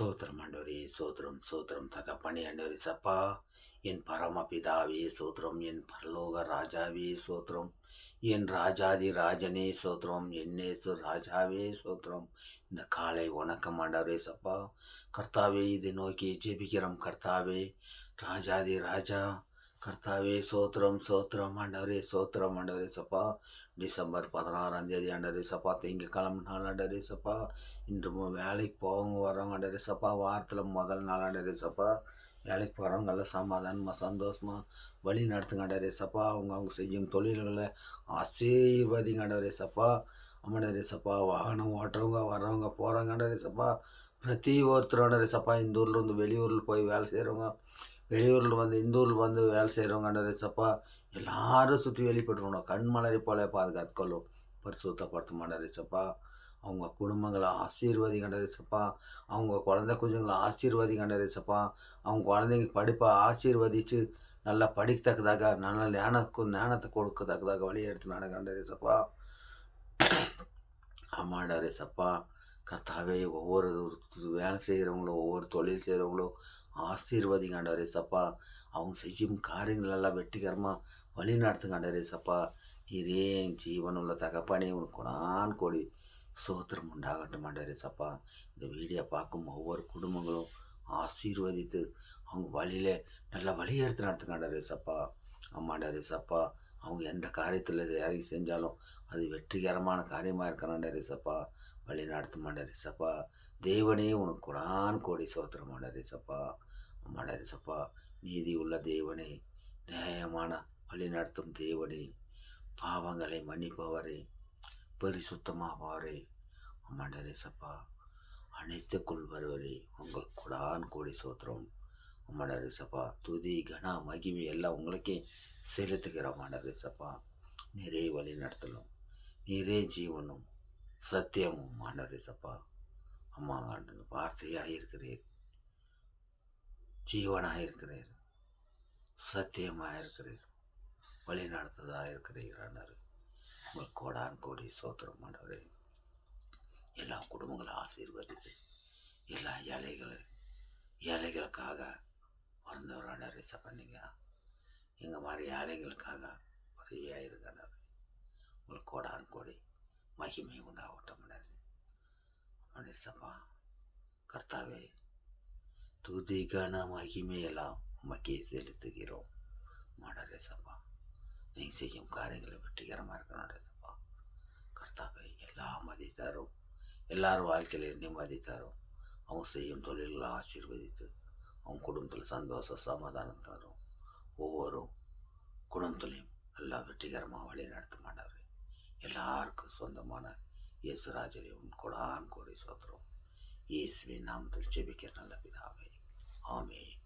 சோத்திரம் ஆண்டவரே, சோத்திரம் சோத்திரம் தகப்பனே ஆண்டவரே சப்பா, என் பரமபிதாவே சோத்திரம், என் பரலோக ராஜாவே சோத்திரம், என் ராஜாதி ராஜனே சோத்திரம், என்னேசு ராஜாவே சோத்திரம். இந்த காலை வணக்கம் ஆண்டவரே சப்பா, கர்த்தாவே இதை நோக்கி ஜெபிக்கிறோம் கர்த்தாவே, ராஜாதி ராஜா கர்த்தாவே சோத்திரம் சோத்திரம் ஆண்டவரே, சோத்திரம் ஆண்டவரே சப்பா. டிசம்பர் 16ஆம் தேதி ஆண்டவரே சப்பா, திங்கக்கிழமை நாள் ஆண்டவரே சப்பா. இன்று வேலைக்கு போகவங்க வரவங்க ஆண்டவரே சப்பா, வாரத்தில் முதல் நாள் ஆண்டவரே சப்பா. வேலைக்கு போகிறவங்க எல்லாம் சமாதானமாக சந்தோஷமாக வழி நடத்துங்க ஆண்டவரே சப்பா. அவங்க செய்யும் தொழில்களை ஆசீர்வதிங்க ஆண்டவரே சப்பா. ஆமாண்டவரே சப்பா, வாகனம் ஓட்டுறவங்க வர்றவங்க போகிறவங்க ஆண்டவரே சப்பா. பிரதி ஒருத்தர் ஆண்டவரே சப்பா, இந்த ஊரில் வந்து வெளியூரில் போய் வேலை செய்கிறவங்க, வெளியூரில் வந்து இந்த ஊரில் வந்து வேலை செய்கிறவங்க ஆண்டவரே சப்பா, எல்லாரும் சுற்றி வெளிப்பட்டுருவோம். கண்மலரை போல பாதுகாத்துக்கொள்ளும், பரிசுத்தப்படுத்தும் ஆண்டவரே சப்பா. அவங்க குடும்பங்களை ஆசீர்வதிங்க சப்பா. அவங்க குழந்தை குஞ்சுங்களை ஆசீர்வதிங்க சப்பா. அவங்க குழந்தைங்க படிப்பை ஆசீர்வதித்து நல்லா படிக்கத்தக்கதாக, நல்ல ஞானத்தை கொடுக்கத்தக்கதாக வழி எடுத்து நடக்காண்டரே சப்பா. ஆமாண்டாரே சப்பா. கர்த்தாவே, ஒவ்வொரு வேலை செய்கிறவங்களும் ஒவ்வொரு தொழில் செய்கிறவங்களும் ஆசீர்வதிங்காண்டவரே சப்பா. அவங்க செய்யும் காரியங்கள் எல்லாம் வெற்றிகரமாக வழி நடத்துங்காண்டவரே சப்பா. நீரே ஜீவனுள்ள தகப்பானே, உனக்கு நான் கோடி சோத்திரம் உண்டாகட்டும் ஆண்டவரே சப்பா. இந்த வீடியோ பார்க்கும் ஒவ்வொரு குடும்பங்களும் ஆசீர்வதித்து அவங்க வழியில் நல்லா வழி எடுத்து நடத்துங்காண்டவரே சப்பா. ஆமாண்டவரே சப்பா, அவங்க எந்த காரியத்தில் இதை இறங்கி செஞ்சாலும் அது வெற்றிகரமான காரியமாக இருக்கிறாண்டரே சப்பா. வழி நடத்துமாண்டரே சப்பா. தேவனே, உனக்கு கொடான் கோடி சோத்திரம் ஆண்டரே சப்பா. ஆமாண்டரே சப்பா, நீதி உள்ள தேவனே, நியாயமான வழி நடத்தும் தேவனே, பாவங்களை மன்னிப்பவரே, பரிசுத்தமாவாரே, ஆமாண்டரே சப்பா, அனைத்துக்குள் வருவரே, உங்கள் கொடான் கோடி சோத்திரம். ஆமாண்டரே சப்பா, துதி கன மகிமை எல்லாம் உங்களுக்கே செலுத்துகிறோம் ஆண்டவரே சப்பா. நீரே வழி நடத்தலும், நீரே ஜீவனும் சத்தியமும் ஆண்டவரே சப்பா. அம்மா ஆண்டு வார்த்தையாக இருக்கிறீர், ஜீவனாக இருக்கிறீர், சத்தியமாக இருக்கிறீர், வழி நடத்ததாக இருக்கிறீர் ஆண்டவர். உங்கள் கோடான் கோடி சோத்திரம் ஆண்டவரே. எல்லா குடும்பங்களும் ஆசீர்வதித்து எல்லா ஏழைகளுக்காக பிறந்தவர் ஆண்டவரே சப்பா. நீங்கள் எங்கள் மாதிரி ஏழைகளுக்காக உதவியாக இருக்காண்டவர். உங்களுக்கு கோடான் கோடி மகிமை உண்டாகட்டும் ஆண்டவரே சப்பா. கர்த்தாவே, துதிகான மகிமையெல்லாம் உமக்கே செலுத்துகிறோம் ஆண்டவரே சப்பா. நீங்கள் செய்யும் காரியங்களை வெற்றிகரமாக இருக்கணும் சப்பா. கர்த்தாவே, எல்லாம் மதி தரும், எல்லாரும் வாழ்க்கையில நிம்மதி தரும். அவங்க செய்யும் தொழில்களை ஆசீர்வதித்து அவங்க குடும்பத்தில் சந்தோஷ சமாதானம் தரும். ஒவ்வொரு குடும்பத்துலையும் எல்லாம் வெற்றிகரமாக வழி நடத்த மாட்டார். எல்லாருக்கும் சொந்தமான இயேசுராஜரை உன் கொடான் கோடி சோத்திரம். இயேசுவின் நாமத்தில் ஜெபிக்கிற நல்ல பிதாவே, ஆமென்.